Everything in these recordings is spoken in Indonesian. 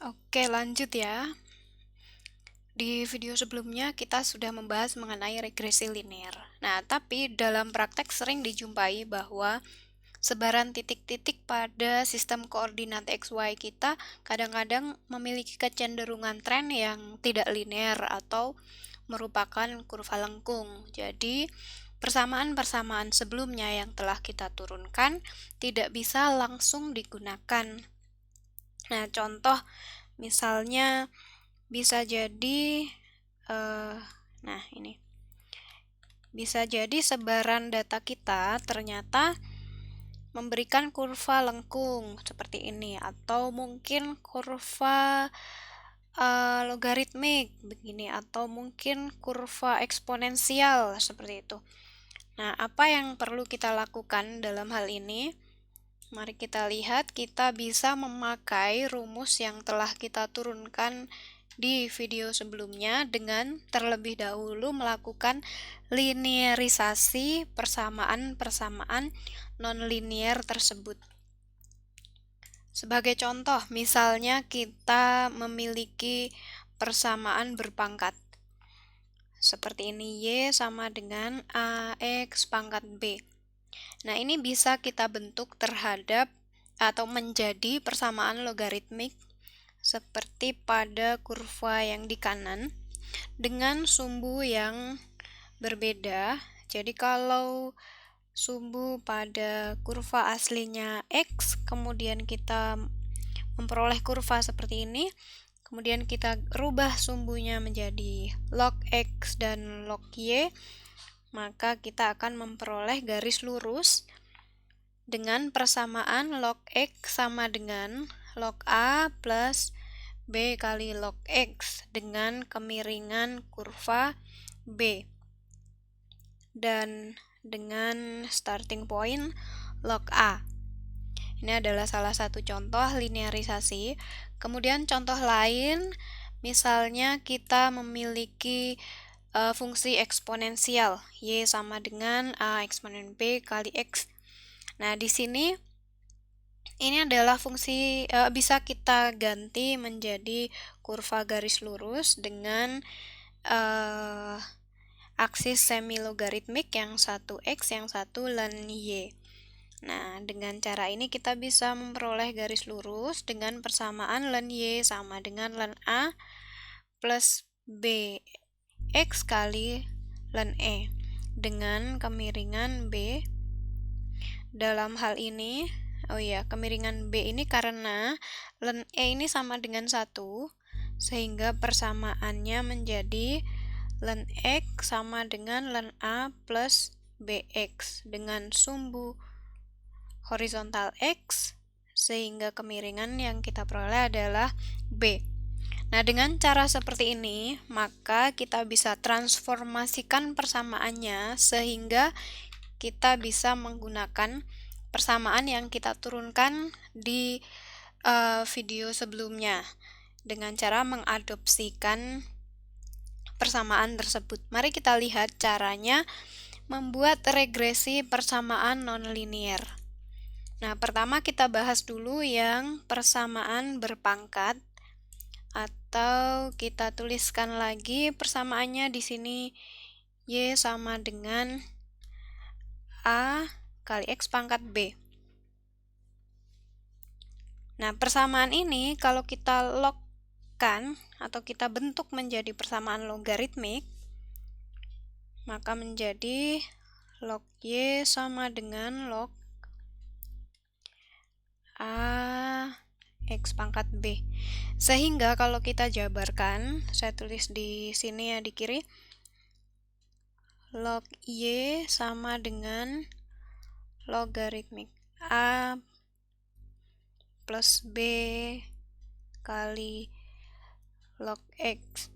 Oke, lanjut ya. Di video sebelumnya kita sudah membahas mengenai regresi linear. Nah, tapi dalam praktek sering dijumpai bahwa sebaran titik-titik pada sistem koordinat XY kita kadang-kadang memiliki kecenderungan tren yang tidak linear atau merupakan kurva lengkung. Jadi, persamaan-persamaan sebelumnya yang telah kita turunkan tidak bisa langsung digunakan. Nah, contoh misalnya bisa jadi, eh, nah ini, bisa jadi sebaran data kita ternyata memberikan kurva lengkung seperti ini, atau mungkin kurva logaritmik begini, atau mungkin kurva eksponensial seperti itu. Nah, apa yang perlu kita lakukan dalam hal ini? Mari kita lihat, kita bisa memakai rumus yang telah kita turunkan di video sebelumnya dengan terlebih dahulu melakukan linearisasi persamaan-persamaan nonlinear tersebut. Sebagai contoh, misalnya kita memiliki persamaan berpangkat. Seperti ini, Y sama dengan AX pangkat B. Nah, ini bisa kita bentuk terhadap atau menjadi persamaan logaritmik seperti pada kurva yang di kanan dengan sumbu yang berbeda. Jadi kalau sumbu pada kurva aslinya X, kemudian kita memperoleh kurva seperti ini, kemudian kita rubah sumbunya menjadi log X dan log Y, maka kita akan memperoleh garis lurus dengan persamaan log X sama dengan log A plus B kali log X dengan kemiringan kurva B dan dengan starting point log A. Ini adalah salah satu contoh linearisasi. Kemudian contoh lain, misalnya kita memiliki fungsi eksponensial, Y sama dengan A eksponen B kali X. Nah, di sini ini adalah fungsi bisa kita ganti menjadi kurva garis lurus dengan aksis semi logaritmik, yang satu X, yang satu ln Y. Nah, dengan cara ini kita bisa memperoleh garis lurus dengan persamaan ln Y sama dengan ln A plus B X kali ln E dengan kemiringan B. Dalam hal ini, kemiringan B ini karena ln E ini sama dengan 1, sehingga persamaannya menjadi ln X sama dengan ln A plus BX dengan sumbu horizontal X, sehingga kemiringan yang kita peroleh adalah B. Nah, dengan cara seperti ini, maka kita bisa transformasikan persamaannya sehingga kita bisa menggunakan persamaan yang kita turunkan di video sebelumnya dengan cara mengadopsikan persamaan tersebut. Mari kita lihat caranya membuat regresi persamaan nonlinear. Nah, pertama kita bahas dulu yang persamaan berpangkat, atau kita tuliskan lagi persamaannya di sini, Y sama dengan A kali X pangkat B. Nah, persamaan ini kalau kita logkan atau kita bentuk menjadi persamaan logaritmik, maka menjadi log Y sama dengan log A X pangkat B. Sehingga kalau kita jabarkan, saya tulis di sini ya di kiri, log Y sama dengan logaritmik A plus B kali log X.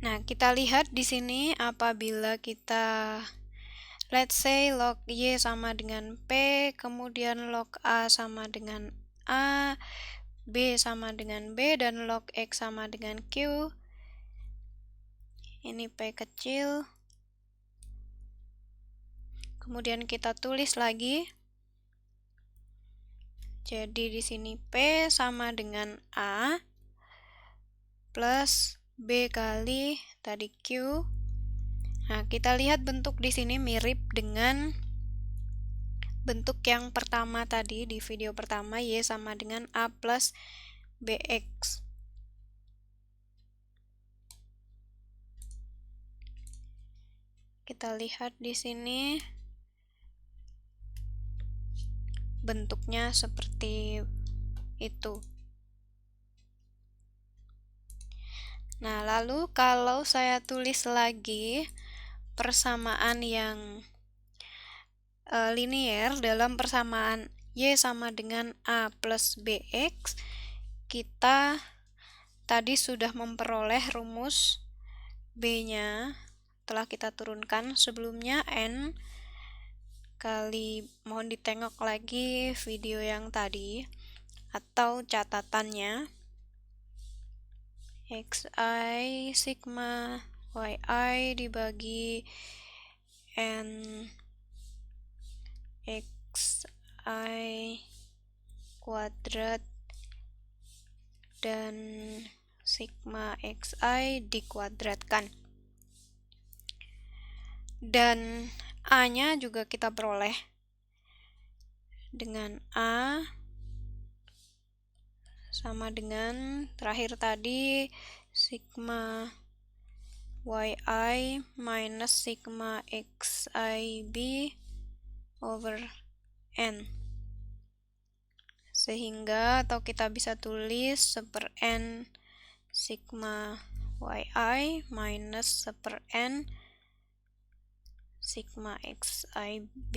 Nah, kita lihat di sini apabila kita let's say log Y sama dengan P, kemudian log A sama dengan A, B sama dengan B, dan log X sama dengan Q. Ini P kecil. Kemudian kita tulis lagi. Jadi di sini P sama dengan A plus B kali tadi Q. Nah, kita lihat bentuk di sini mirip dengan bentuk yang pertama tadi di video pertama, Y sama dengan A plus BX. Kita lihat di sini bentuknya seperti itu. Nah, lalu kalau saya tulis lagi persamaan yang linier dalam persamaan Y sama dengan A plus BX, kita tadi sudah memperoleh rumus B-nya telah kita turunkan sebelumnya N kali, mohon ditengok lagi video yang tadi atau catatannya, xi sigma yi dibagi N xi kuadrat dan sigma xi dikuadratkan. Dan A-nya juga kita peroleh dengan A sama dengan terakhir tadi sigma yi minus sigma xib over N. Sehingga atau kita bisa tulis 1/n sigma yi minus 1/n sigma xib.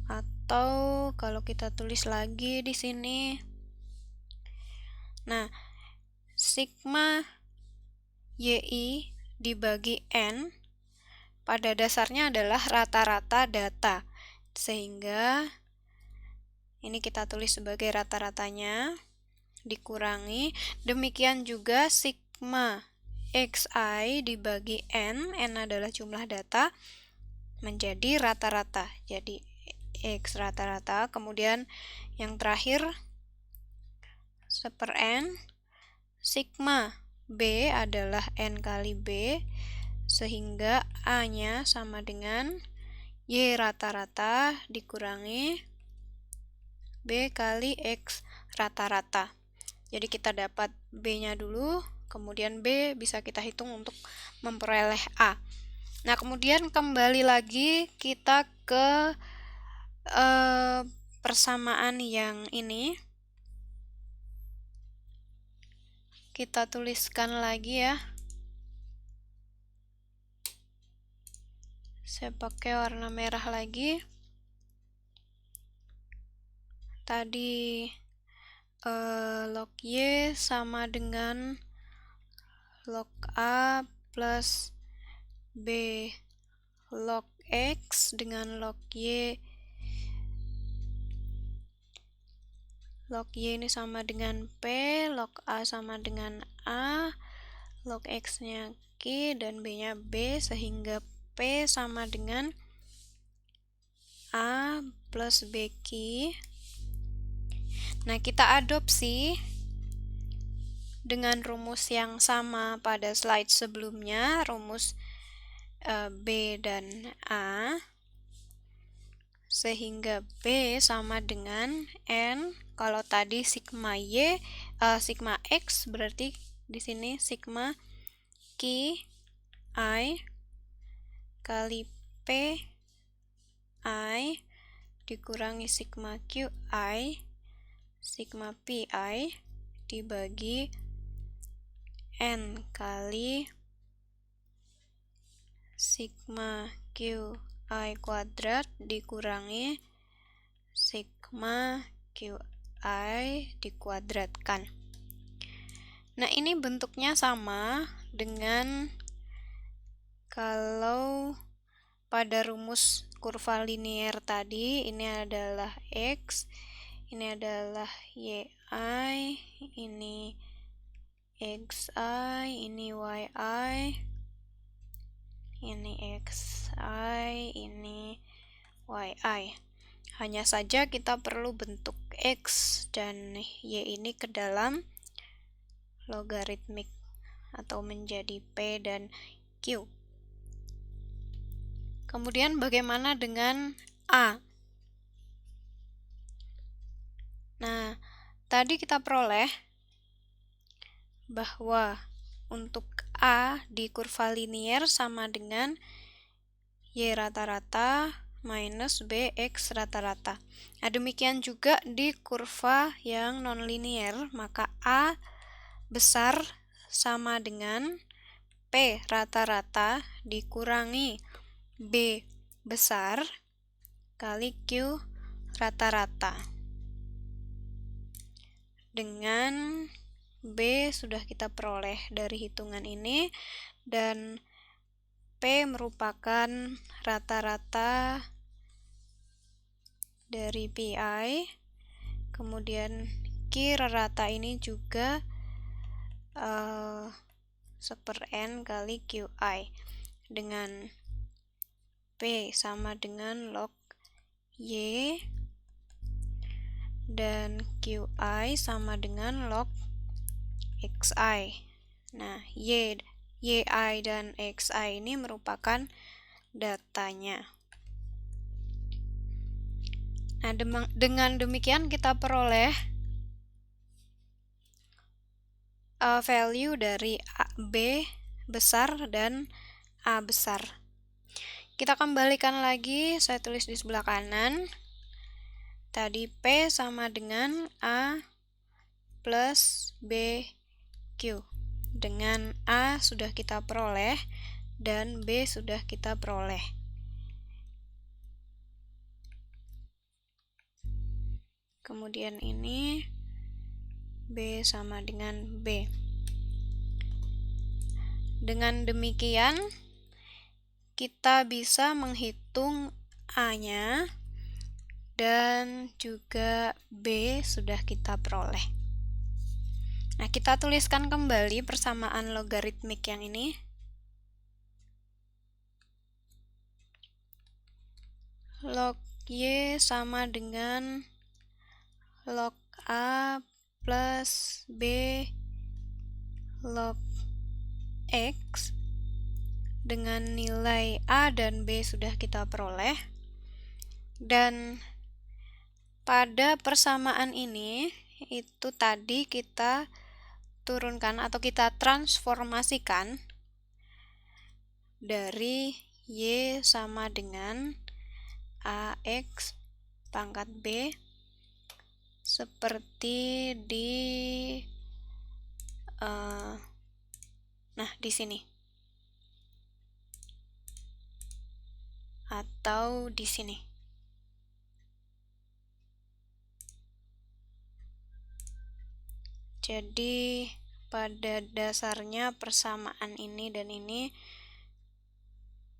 Atau kalau kita tulis lagi di sini, nah, sigma yi dibagi n pada dasarnya adalah rata-rata data, sehingga ini kita tulis sebagai rata-ratanya dikurangi, demikian juga sigma xi dibagi n adalah jumlah data, menjadi rata-rata. Jadi X rata-rata, kemudian yang terakhir 1/n sigma B adalah N kali B, sehingga A-nya sama dengan Y rata-rata dikurangi B kali X rata-rata. Jadi kita dapat B-nya dulu, kemudian B bisa kita hitung untuk memperoleh A. Nah, kemudian kembali lagi kita ke persamaan yang ini. Kita tuliskan lagi ya. Saya pakai warna merah lagi. Tadi log Y sama dengan log A plus B log X dengan log Y. Log Y ini sama dengan P, log A sama dengan A, log X-nya Q dan B-nya B, sehingga P sama dengan A plus BQ. Nah, kita adopsi dengan rumus yang sama pada slide sebelumnya, rumus B dan A, sehingga B sama dengan N. Kalau tadi sigma Y, sigma X, berarti di sini sigma Q I kali P I dikurangi sigma Q I sigma P I dibagi N kali sigma Q I kuadrat dikurangi sigma Q I dikuadratkan. Nah, ini bentuknya sama dengan kalau pada rumus kurva linier tadi, ini adalah X, ini adalah YI, ini XI, ini YI, ini XI, ini YI. Hanya saja kita perlu bentuk X dan Y ini ke dalam logaritmik atau menjadi P dan Q. Kemudian bagaimana dengan A? Nah, tadi kita peroleh bahwa untuk A di kurva linier sama dengan Y rata-rata minus BX rata-rata. Nah, demikian juga di kurva yang nonlinier, maka A besar sama dengan P rata-rata dikurangi B besar kali Q rata-rata. Dengan B sudah kita peroleh dari hitungan ini, dan P merupakan rata-rata dari PI, kemudian Q rata ini juga 1/n kali QI, dengan P sama dengan log Y dan QI sama dengan log XI. Nah, YI dan XI ini merupakan datanya. Nah, dengan demikian kita peroleh value dari B besar dan A besar. Kita kembalikan lagi, saya tulis di sebelah kanan. Tadi P sama dengan A plus BQ. Dengan A sudah kita peroleh dan B sudah kita peroleh. Kemudian ini B sama dengan B. Dengan demikian kita bisa menghitung A-nya dan juga B sudah kita peroleh. Nah, kita tuliskan kembali persamaan logaritmik yang ini. Log Y sama dengan log A plus B log X. Dengan nilai A dan B sudah kita peroleh. Dan pada persamaan ini, itu tadi kita turunkan atau kita transformasikan dari Y sama dengan AX pangkat B seperti di di sini atau di sini. Jadi pada dasarnya persamaan ini dan ini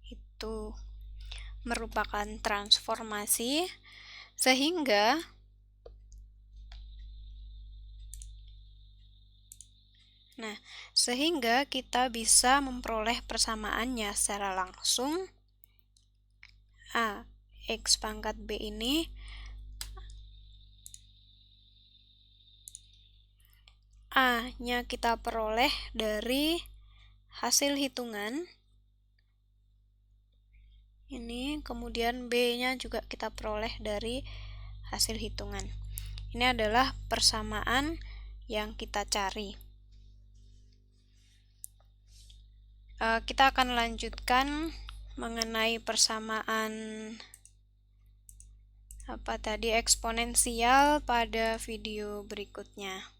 itu merupakan transformasi, sehingga kita bisa memperoleh persamaannya secara langsung. A X pangkat B ini A-nya kita peroleh dari hasil hitungan ini, kemudian B-nya juga kita peroleh dari hasil hitungan. Ini adalah persamaan yang kita cari. Kita akan lanjutkan mengenai persamaan eksponensial pada video berikutnya.